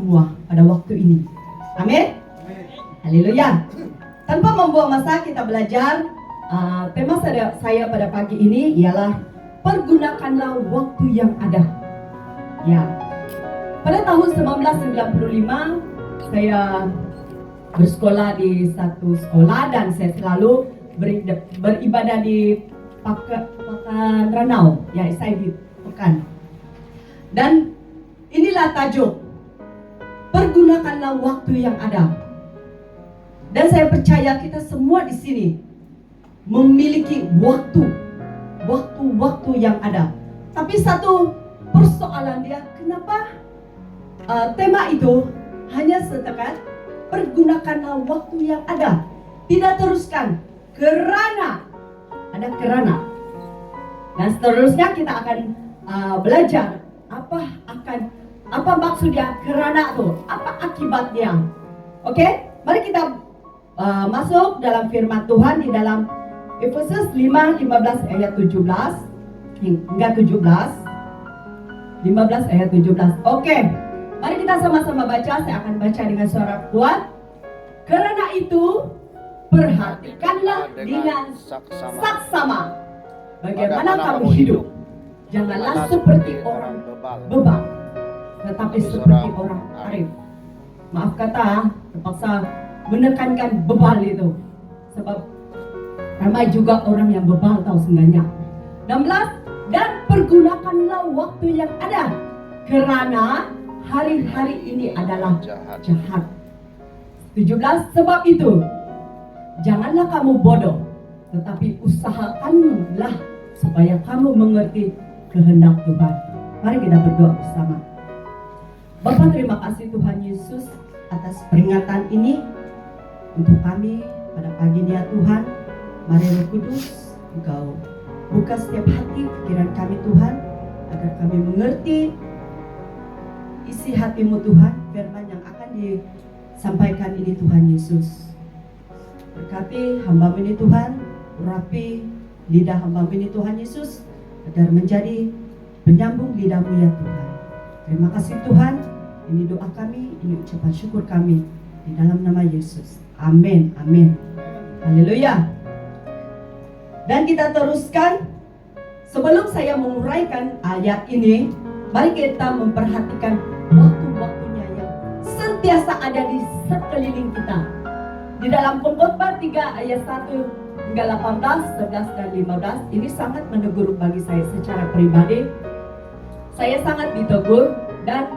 semua pada waktu ini. Amin. Haleluya. Tanpa membuang masa, kita belajar. Tema saya pada pagi ini ialah pergunakanlah waktu yang ada. Ya. Pada tahun 1995 saya bersekolah di satu sekolah dan saya selalu beribadah di Pekan Ranau, ya SID Pekan. Dan inilah tajuk, pergunakanlah waktu yang ada. Dan saya percaya kita semua di sini memiliki waktu yang ada. Tapi satu persoalan dia, kenapa tema itu hanya setekat pergunakanlah waktu yang ada, tidak teruskan kerana ada kerana. Dan seterusnya kita akan belajar apa maksudnya kerana itu, apa akibatnya. Oke, mari kita masuk dalam firman Tuhan di dalam Efesus 5:15 ayat 17 hingga 17. 15 ayat 17. Oke, mari kita sama-sama baca. Saya akan baca dengan suara kuat. Karena itu perhatikanlah dengan saksama bagaimana kamu hidup. Janganlah seperti orang bebal, tetapi seperti orang arif. Maaf kata, terpaksa menekankan bebal itu, sebab ramai juga orang yang bebal tahu sebenarnya. 16. Dan pergunakanlah waktu yang ada, kerana hari-hari ini adalah jahat. 17. Sebab itu janganlah kamu bodoh, tetapi usahakanlah supaya kamu mengerti kehendak Tuhan. Mari kita berdoa bersama. Bapa, terima kasih Tuhan Yesus atas peringatan ini untuk kami pada pagi ini ya Tuhan. Mari Roh Kudus, Engkau buka setiap hati pikiran kami Tuhan, agar kami mengerti isi hati-Mu Tuhan, firman yang akan disampaikan ini Tuhan Yesus. Berkati hamba ini Tuhan, urapi lidah hamba ini Tuhan Yesus, agar menjadi penyambung lidah-Mu ya Tuhan. Terima kasih Tuhan, ini doa kami, ini ucapan syukur kami, di dalam nama Yesus. Amin, amin. Haleluya. Dan kita teruskan. Sebelum saya menguraikan ayat ini, mari kita memperhatikan waktu-waktunya yang sentiasa ada di sekeliling kita. Di dalam Pengkhotbah 3 ayat 1 hingga 18, 11 dan 15, ini sangat menegur bagi saya secara pribadi. Saya sangat ditegur, dan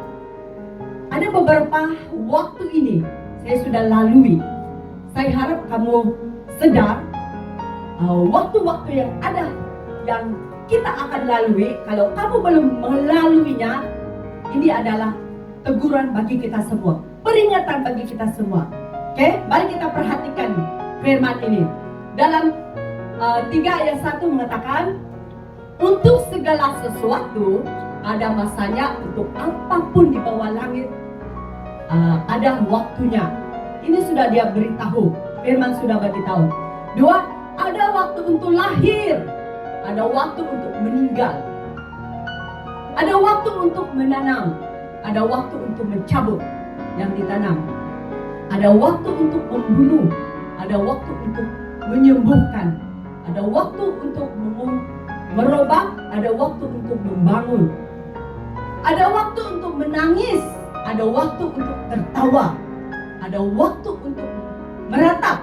ada beberapa waktu ini saya sudah lalui. Saya harap kamu sedar waktu-waktu yang ada yang kita akan lalui. Kalau kamu belum melaluinya, ini adalah teguran bagi kita semua, peringatan bagi kita semua. Oke, mari kita perhatikan firman ini. Dalam 3 ayat 1 mengatakan, untuk segala sesuatu ada masanya, untuk apapun di bawah langit ada waktunya. Ini sudah dia beritahu, firman sudah beritahu. 2, ada waktu untuk lahir, ada waktu untuk meninggal, ada waktu untuk menanam, ada waktu untuk mencabut yang ditanam, ada waktu untuk membunuh, ada waktu untuk menyembuhkan, ada waktu untuk merubah, ada waktu untuk membangun, ada waktu untuk menangis, ada waktu untuk tertawa, ada waktu untuk meratap,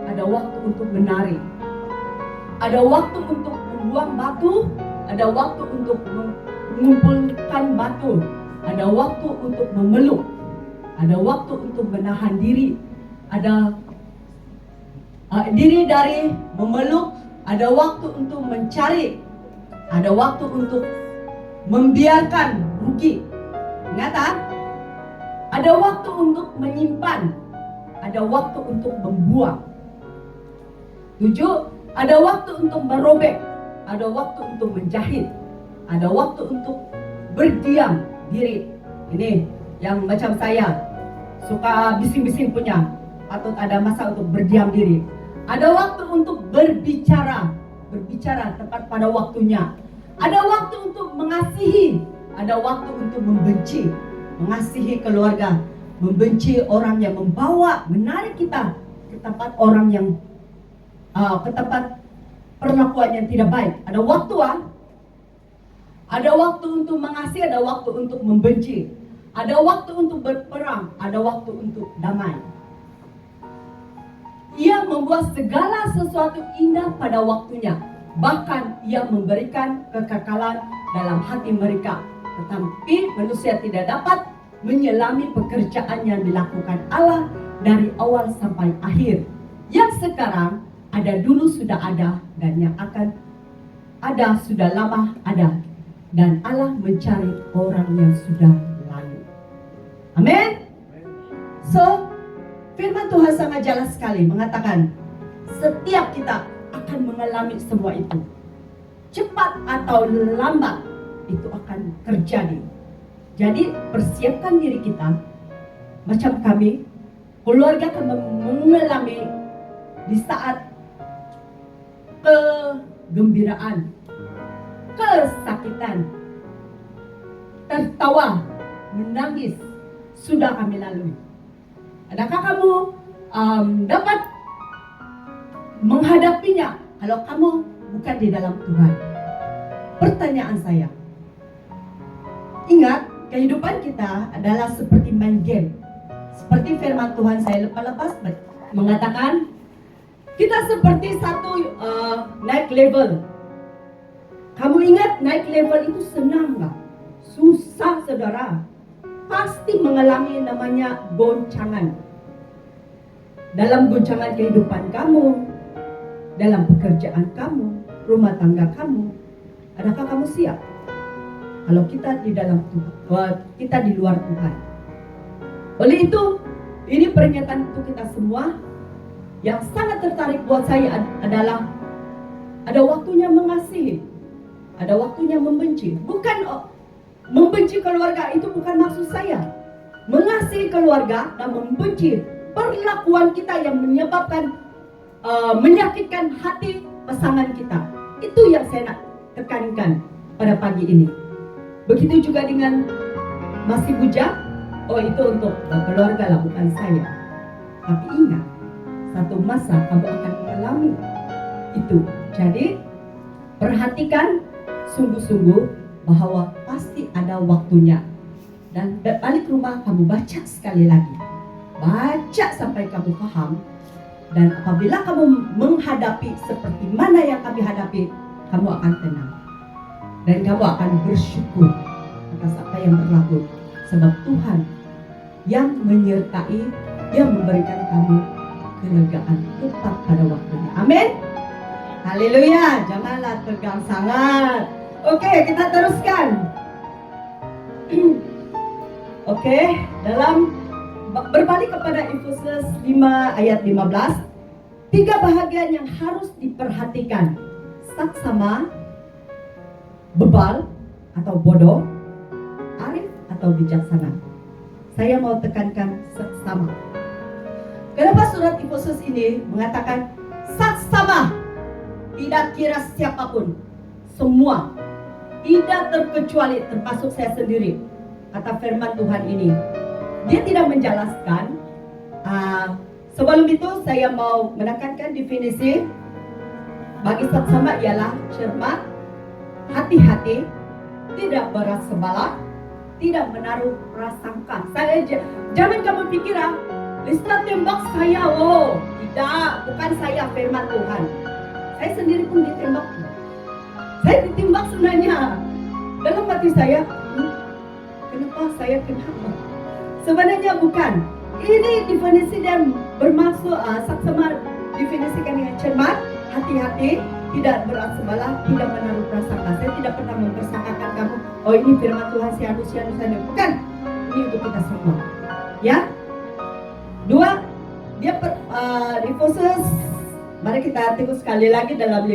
ada waktu untuk menari, ada waktu untuk membuang batu, ada waktu untuk mengumpulkan batu, ada waktu untuk memeluk, ada waktu untuk menahan diri, ada diri dari memeluk, ada waktu untuk mencari, ada waktu untuk membiarkan rugi. Ingat, ada waktu untuk menyimpan, ada waktu untuk membuang. 7, ada waktu untuk merobek, ada waktu untuk menjahit, ada waktu untuk berdiam diri. Ini yang macam saya, suka bising-bising punya, patut ada masa untuk berdiam diri. Ada waktu untuk berbicara tepat pada waktunya. Ada waktu untuk mengasihi, ada waktu untuk membenci. mengasihi keluarga, membenci orang yang menarik kita ke tempat orang yang ke tempat perlakuan yang tidak baik. Ada waktu ada waktu untuk mengasihi, ada waktu untuk membenci, ada waktu untuk berperang, ada waktu untuk damai. Ia membuat segala sesuatu indah pada waktunya. Bahkan ia memberikan kekekalan dalam hati mereka. Tetapi manusia tidak dapat menyelami pekerjaan yang dilakukan Allah dari awal sampai akhir. Yang sekarang ada, dulu sudah ada, dan yang akan ada sudah lama ada. Dan Allah mencari orang yang sudah lalu. Amin. So, firman Tuhan sangat jelas sekali mengatakan setiap kita akan mengalami semua itu. Cepat atau lambat itu akan terjadi. Jadi persiapkan diri kita. Macam kami, keluarga akan mengalami di saat kegembiraan, kesakitan, tertawa, menangis, sudah kami lalui. Adakah kamu dapat menghadapinya kalau kamu bukan di dalam Tuhan? Pertanyaan saya, ingat, kehidupan kita adalah seperti main game. Seperti firman Tuhan saya lepas-lepas mengatakan, kita seperti satu naik level. Kamu ingat naik level itu senang gak? Susah, saudara. Pasti mengalami namanya goncangan. Dalam goncangan kehidupan kamu, dalam pekerjaan kamu, rumah tangga kamu. Adakah kamu siap? Kalau kita di dalam Tuhan, kita di luar Tuhan. Oleh itu, ini pernyataan untuk kita semua. Yang sangat tertarik buat saya adalah ada waktunya mengasihi, ada waktunya membenci. Bukan membenci keluarga, itu bukan maksud saya. Mengasihi keluarga dan membenci perlakuan kita yang menyebabkan menyakitkan hati pasangan kita. Itu yang saya nak tekankan pada pagi ini. Begitu juga dengan masih bujang. Oh, itu untuk keluarga lah, bukan saya. Tapi ingat, satu masa kamu akan mengalami itu. Jadi perhatikan sungguh-sungguh bahwa pasti ada waktunya. Dan balik rumah kamu baca sekali lagi. Baca sampai kamu paham. Dan apabila kamu menghadapi seperti mana yang kami hadapi, kamu akan tenang. Dan kamu akan bersyukur atas apa yang berlaku. Sebab Tuhan yang menyertai, yang memberikan kamu kelegaan tepat pada waktunya. Amin. Haleluya. Janganlah tegang sangat. Oke, kita teruskan. Oke, dalam berbalik kepada Efesus 5 ayat 15, 3 bahagian yang harus diperhatikan. Saksama, bebal atau bodoh, arif atau bijaksana. Saya mau tekankan saksama. Kenapa surat Efesus ini mengatakan saksama? Tidak kira siapapun, semua, tidak terkecuali, termasuk saya sendiri. Kata firman Tuhan ini, dia tidak menjelaskan. Sebelum itu saya mau menekankan definisi bagi saksama ialah cermat, hati-hati, tidak berasa balak, tidak menaruh prasangka. Jangan kamu pikir Lista tembak saya, tidak, bukan saya, firman Tuhan. Saya sendiri pun ditembak. Saya ditembak sebenarnya. Dalam hati saya, kenapa saya kenapa? Sebenarnya bukan. Ini definisi dan bermaksud saksama definisikan dengan cermat, hati-hati, tidak berasa balak, tidak menaruh prasangka. Saya tidak pernah mempersangkakan kamu, oh ini firman Tuhan si anu. Bukan. Ini untuk kita semua. Ya. 2, dia Efesus, mari kita tengok sekali lagi dalam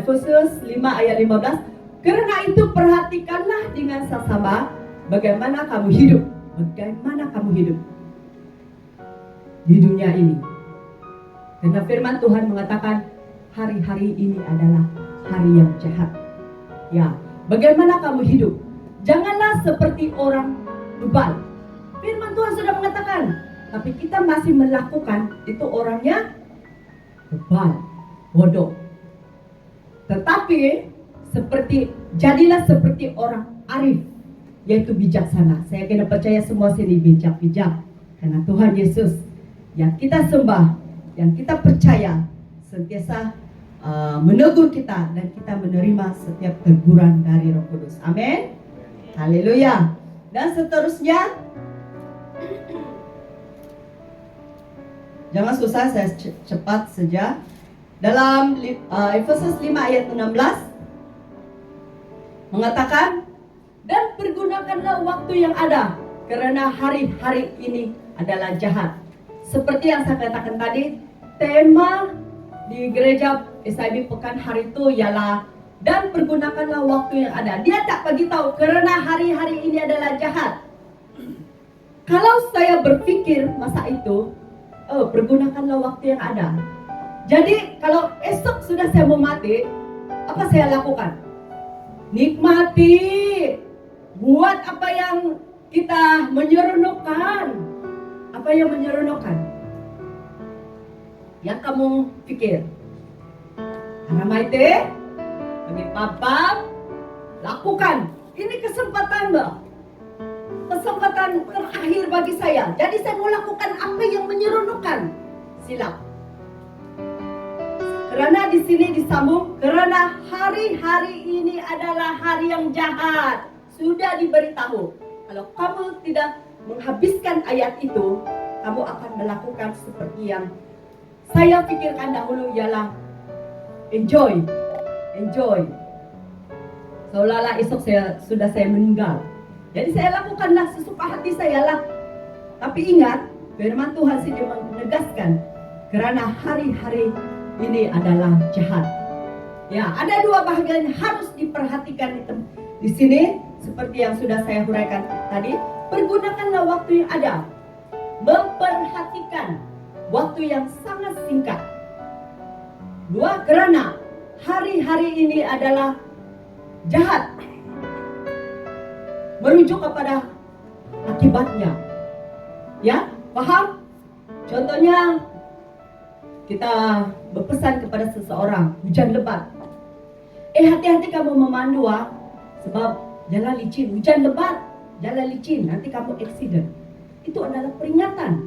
Efesus 5 ayat 15. Karena itu perhatikanlah dengan saksama bagaimana kamu hidup. Bagaimana kamu hidup di dunia ini. Karena firman Tuhan mengatakan hari-hari ini adalah hari yang jahat. Ya, bagaimana kamu hidup? Janganlah seperti orang bebal. Firman Tuhan sudah mengatakan, tapi kita masih melakukan, itu orangnya bebal, bodoh. Tetapi jadilah seperti orang arif, yaitu bijaksana. Saya kena percaya semua sini bijak-bijak, karena Tuhan Yesus yang kita sembah, yang kita percaya, sentiasa menegur kita, dan kita menerima setiap teguran dari Roh Kudus. Amin. Haleluya. Dan seterusnya, jangan susah, saya cepat saja. Dalam Efesus 5 ayat 16 mengatakan, dan pergunakanlah waktu yang ada, karena hari-hari ini adalah jahat. Seperti yang saya katakan tadi, tema di gereja SIB Pekan hari itu ialah, dan pergunakanlah waktu yang ada. Dia tak bagi tahu karena hari-hari ini adalah jahat. Kalau saya berpikir masa itu, pergunakanlah waktu yang ada. Jadi kalau esok sudah saya mau mati, apa saya lakukan? Nikmati, buat apa yang kita menyeronokkan. Apa yang menyeronokkan? Yang kamu pikir. Karena maite, bagi papa, lakukan. Ini kesempatan, Mbak. Kesempatan terakhir bagi saya. Jadi saya mau lakukan apa yang menyeronokkan. Silap. Karena di sini disambung, karena hari-hari ini adalah hari yang jahat. Sudah diberitahu. Kalau kamu tidak menghabiskan ayat itu, kamu akan melakukan seperti yang saya pikirkan dahulu, ialah enjoy. Seolah-olah esok saya meninggal. Jadi saya lakukanlah sesuka hati saya lah. Tapi ingat, firman Tuhan sendiri menegaskan, karena hari-hari ini adalah jahat. Ya, ada dua bagian yang harus diperhatikan di sini, seperti yang sudah saya huraikan tadi. Pergunakanlah waktu yang ada. Memperhatikan waktu yang sangat singkat. Dua, karena hari-hari ini adalah jahat. Merujuk kepada akibatnya. Ya, paham? Contohnya, kita berpesan kepada seseorang, hujan lebat. Hati-hati kamu memandu, sebab jalan licin, hujan lebat, jalan licin, nanti kamu accident. Itu adalah peringatan.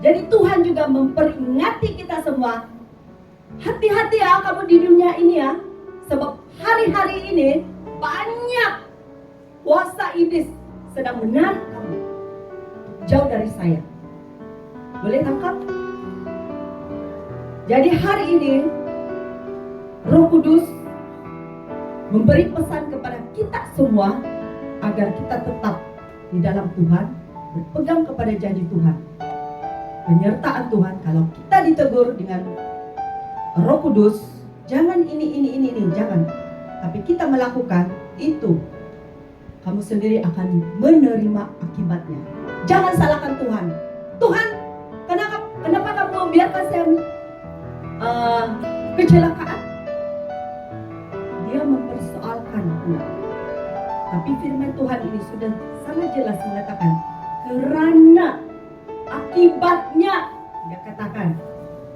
Jadi Tuhan juga memperingati kita semua. Hati-hati ya kamu di dunia ini ya. Sebab hari-hari ini banyak kuasa iblis sedang menarik kamu jauh dari saya. Boleh tangkap? Jadi hari ini Roh Kudus memberi pesan kepada kita semua agar kita tetap di dalam Tuhan, berpegang kepada janji Tuhan, penyertaan Tuhan. Kalau kita ditegur dengan Roh Kudus, jangan ini, jangan. Tapi kita melakukan itu, kamu sendiri akan menerima akibatnya. Jangan salahkan Tuhan. Tuhan, kenapa kamu membiarkan saya kecelakaan? Dia mempersoalkan pula. Tapi firman Tuhan ini sudah sangat jelas mengatakan, karena akibatnya, dia katakan.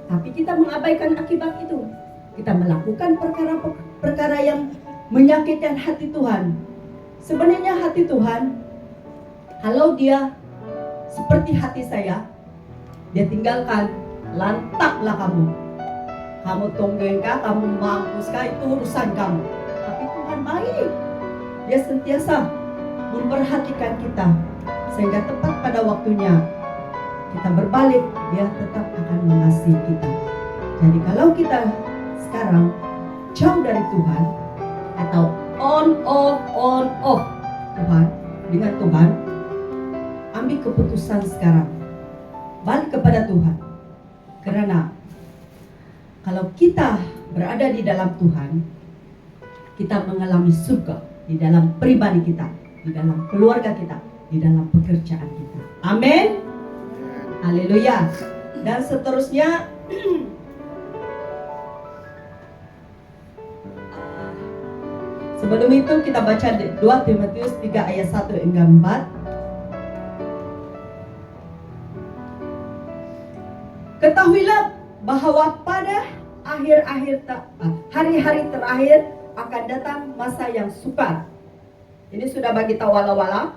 Tapi kita mengabaikan akibat itu. Kita melakukan perkara yang menyakitkan hati Tuhan. Sebenarnya hati Tuhan, kalau dia seperti hati saya, dia tinggalkan, lantaklah kamu. Kamu tungguin kah, kamu mampus kah, itu urusan kamu. Tapi Tuhan baik. Dia sentiasa memperhatikan kita, sehingga tepat pada waktunya kita berbalik, dia tetap akan mengasihi kita. Jadi kalau kita sekarang jauh dari Tuhan, atau on off Tuhan, dengan Tuhan, ambil keputusan sekarang, balik kepada Tuhan. Karena kalau kita berada di dalam Tuhan, kita mengalami surga di dalam pribadi kita, di dalam keluarga kita, di dalam pekerjaan kita. Amin. Haleluya. Dan seterusnya, sebelum itu kita baca 2 Timotius 3 ayat 1 hingga 4. Ketahuilah bahwa pada hari-hari terakhir akan datang masa yang sukar. Ini sudah bagi tahu wala-wala.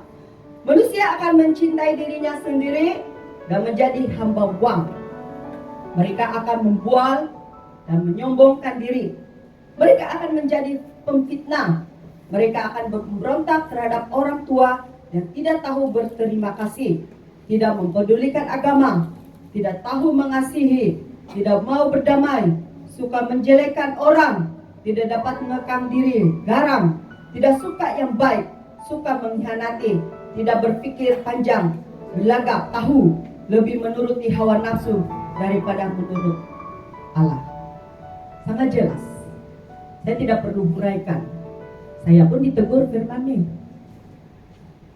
Manusia akan mencintai dirinya sendiri dan menjadi hamba uang. Mereka akan membual dan menyombongkan diri. Mereka akan menjadi pemfitnah. Mereka akan memberontak terhadap orang tua dan tidak tahu berterima kasih, tidak mempedulikan agama, tidak tahu mengasihi, tidak mau berdamai, suka menjelekkan orang, tidak dapat mengekang diri, garang, tidak suka yang baik, suka mengkhianati, tidak berpikir panjang, berlagak tahu, lebih menuruti hawa nafsu daripada menurut Allah. Sangat jelas. Saya tidak perlu huraikan. Saya pun ditegur firman ini.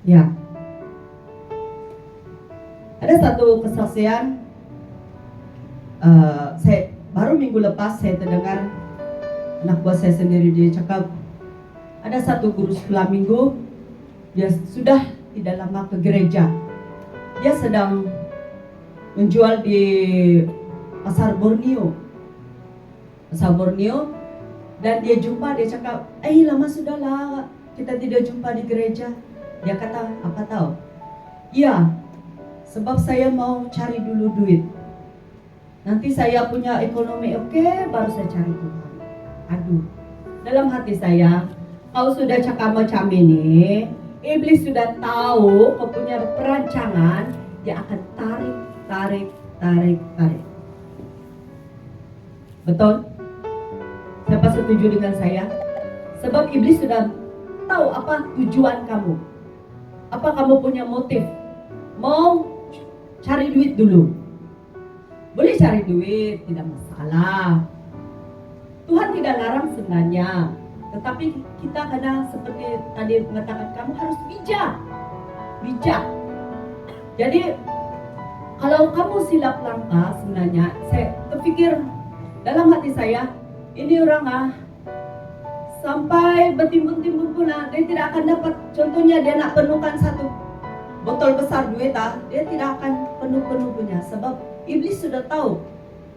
Ya. Ada satu kesaksian. Saya baru minggu lepas saya terdengar anak buah saya sendiri, dia cakap ada satu guru sekolah minggu, dia sudah tidak lama ke gereja. Dia sedang menjual di pasar Borneo. Dan dia jumpa, dia cakap, lama sudahlah kita tidak jumpa di gereja. Dia kata, apa tahu? Iya, sebab saya mau cari dulu duit. Nanti saya punya ekonomi oke, baru saya cari Tuhan. Aduh, dalam hati saya, kau sudah cakap macam ini, iblis sudah tahu kau punya perancangan, dia akan tarik. Betul? Siapa setuju dengan saya? Sebab iblis sudah tahu apa tujuan kamu. Apa kamu punya motif? Mau cari duit dulu. Boleh cari duit, tidak masalah. Tuhan tidak larang sebenarnya. Tetapi kita kadang seperti tadi mengatakan, kamu harus bijak. Jadi kalau kamu silap langkah, sebenarnya saya terpikir dalam hati saya, ini orang sampai bertimbun-timbun pun dia tidak akan dapat. Contohnya dia nak penuhkan satu botol besar duit, dia tidak akan penuh punya. Sebab iblis sudah tahu,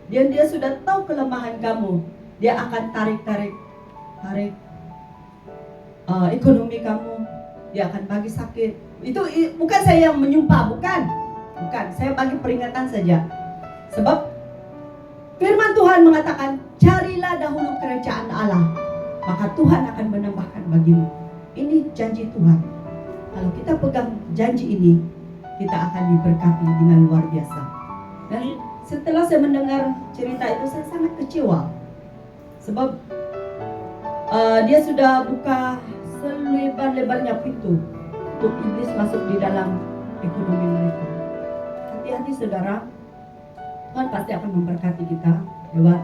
dia sudah tahu kelemahan kamu. Dia akan tarik ekonomi kamu. Dia akan bagi sakit. Itu bukan saya yang menyumpah, bukan. Saya bagi peringatan saja. Sebab firman Tuhan mengatakan, carilah dahulu kerajaan Allah, maka Tuhan akan menambahkan bagimu. Ini janji Tuhan. Kalau kita pegang janji ini, kita akan diberkati dengan luar biasa. Dan setelah saya mendengar cerita itu, saya sangat kecewa. Sebab dia sudah buka selebar-lebarnya pintu untuk iblis masuk di dalam ekonomi mereka. Hati-hati saudara, Tuhan pasti akan memberkati kita lewat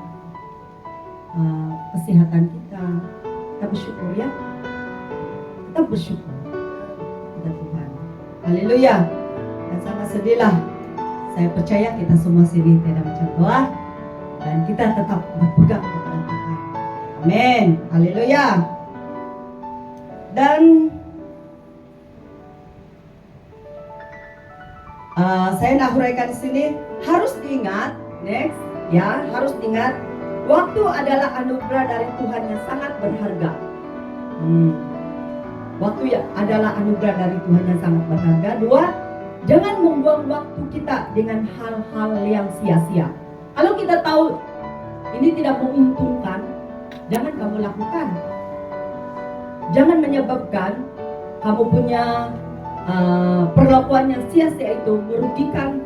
kesehatan kita. Kita bersyukur ya. Kita bersyukur kepada Tuhan. Haleluya. Dan sangat sedihlah. Saya percaya kita semua sini tidak macam doa dan kita tetap berpegang kepada Tuhan. Amin. Haleluya. Dan saya nak huraikan di sini, harus diingat, next, ya, harus diingat, waktu adalah anugerah dari Tuhan yang sangat berharga. Waktu adalah anugerah dari Tuhan yang sangat berharga. Dua, jangan membuang waktu kita dengan hal-hal yang sia-sia. Kalau kita tahu ini tidak menguntungkan, jangan kamu lakukan. Jangan menyebabkan kamu punya perlakuan yang sia-sia itu merugikan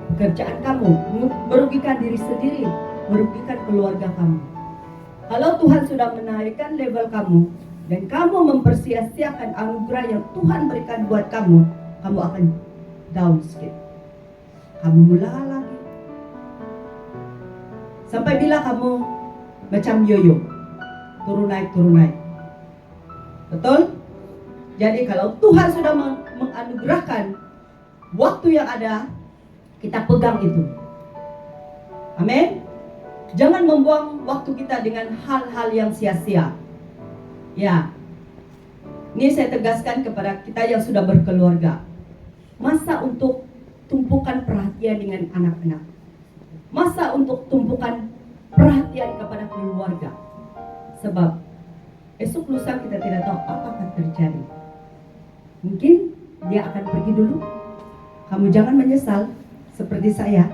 pekerjaan kamu, merugikan diri sendiri, merugikan keluarga kamu. Kalau Tuhan sudah menaikkan level kamu dan kamu mempersia-siakan anugerah yang Tuhan berikan buat kamu, kamu akan down sedikit. Kamu mulai lagi. Sampai bila kamu macam yoyo, turun naik. Betul? Jadi kalau Tuhan sudah menganugerahkan waktu yang ada, kita pegang itu. Amin. Jangan membuang waktu kita dengan hal-hal yang sia-sia. Ya. Ini saya tegaskan kepada kita yang sudah berkeluarga. Masa untuk tumpukan perhatian dengan anak-anak. masa untuk tumpukan perhatian kepada keluarga. Sebab esok lusa kita tidak tahu apa akan terjadi. Mungkin dia akan pergi dulu. Kamu jangan menyesal seperti saya.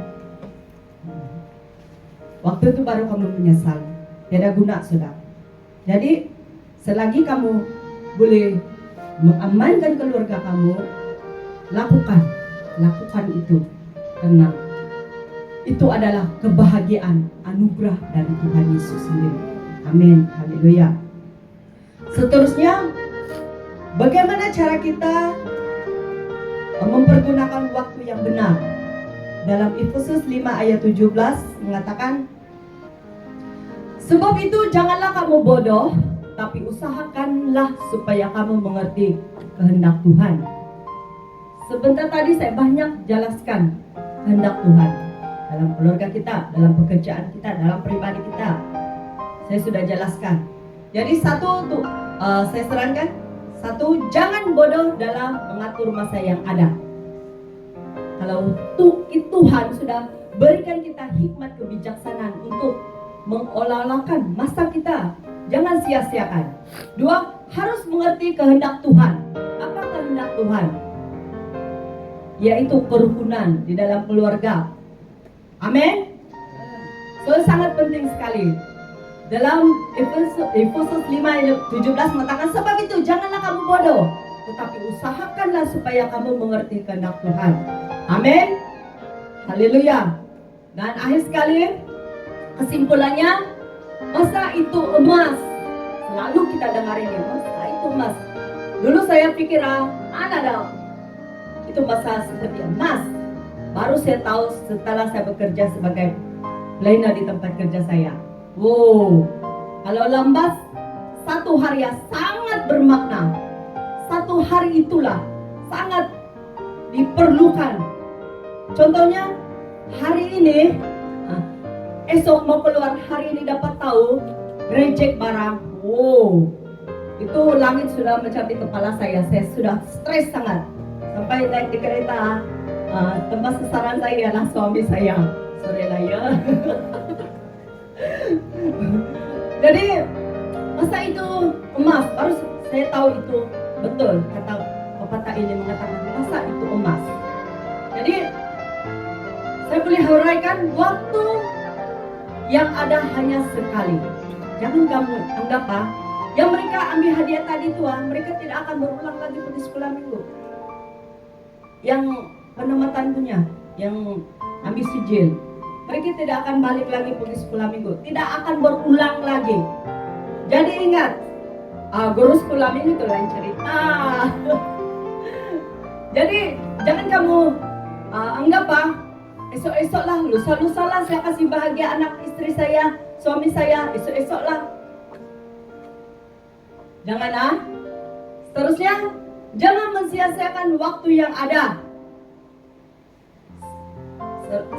Waktu itu baru kamu menyesal. Tidak guna, sudah. Jadi selagi kamu boleh mengamankan keluarga kamu, lakukan itu, karena itu adalah kebahagiaan anugerah dari Tuhan Yesus sendiri. Amin, haleluya. Seterusnya, bagaimana cara kita mempergunakan waktu yang benar? Dalam Efesus 5 ayat 17 mengatakan, sebab itu janganlah kamu bodoh, tapi usahakanlah supaya kamu mengerti kehendak Tuhan. Sebentar tadi saya banyak jelaskan kehendak Tuhan dalam keluarga kita, dalam pekerjaan kita, dalam pribadi kita. Saya sudah jelaskan. Jadi saya sarankan, jangan bodoh dalam mengatur masa yang ada. Kalau Tuhan sudah berikan kita hikmat kebijaksanaan untuk mengolah-olahkan masa kita, jangan sia-siakan. 2, harus mengerti kehendak Tuhan. Apa kehendak Tuhan? Yaitu kerukunan di dalam keluarga. Amin. So sangat penting sekali. Dalam Efesus 5 ayat 17 mengatakan, sebab itu janganlah kamu bodoh, tetapi usahakanlah supaya kamu mengerti kehendak Tuhan. Amin. Haleluya. Dan akhir sekali, kesimpulannya, masa itu emas. Selalu kita dengar ini, masa itu emas. Dulu saya pikir, ada dong, itu masa seperti emas. Baru saya tahu setelah saya bekerja sebagai pelayan di tempat kerja saya. Wow, kalau lambat, satu hari yang sangat bermakna. Satu hari itulah sangat diperlukan. Contohnya, hari ini, esok mau keluar, hari ini dapat tahu reject barang. Wow, itu langit sudah mencapai kepala saya. Saya sudah stres sangat. Sampai naik di kereta, tempat sasaran saya adalah suami saya. Sorry lah ya. Jadi masa itu emas, baru saya tahu itu betul kata pepatah ini mengatakan masa itu emas. Jadi saya boleh huraikan, waktu yang ada hanya sekali. Jangan kamu anggap yang mereka ambil hadiah tadi itu mereka tidak akan berulang lagi pergi sekolah minggu. Yang penempatan punya, yang ambil sijil, mereka tidak akan balik lagi pergi sekolah minggu, tidak akan berulang lagi. Jadi ingat, guru sekolah minggu itu lain cerita. Jadi jangan kamu anggap esok-esok lah, lusa-lusa lah saya kasih bahagia anak istri saya, suami saya, esok-esok lah. Jangan Seterusnya, jangan mensia-siakan waktu yang ada.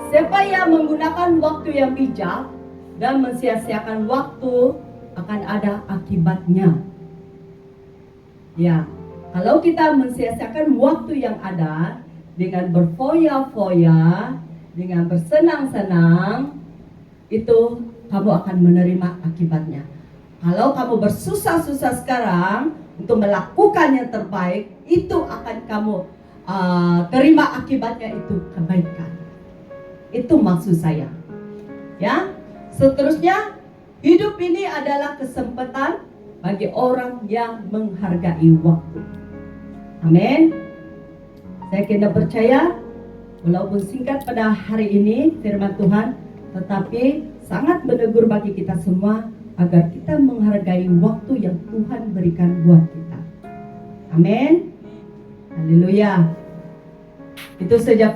Siapa yang menggunakan waktu yang bijak dan mensia-siakan waktu akan ada akibatnya. Ya, kalau kita mensia-siakan waktu yang ada dengan berfoya-foya, dengan bersenang-senang, itu kamu akan menerima akibatnya. Kalau kamu bersusah-susah sekarang untuk melakukan yang terbaik, itu akan kamu terima akibatnya, itu kebaikan. Itu maksud saya. Ya. Seterusnya, hidup ini adalah kesempatan bagi orang yang menghargai waktu. Amin. Saya kena percaya, walaupun singkat pada hari ini firman Tuhan, tetapi sangat menegur bagi kita semua agar kita menghargai waktu yang Tuhan berikan buat kita. Amin. Haleluya. Itu saja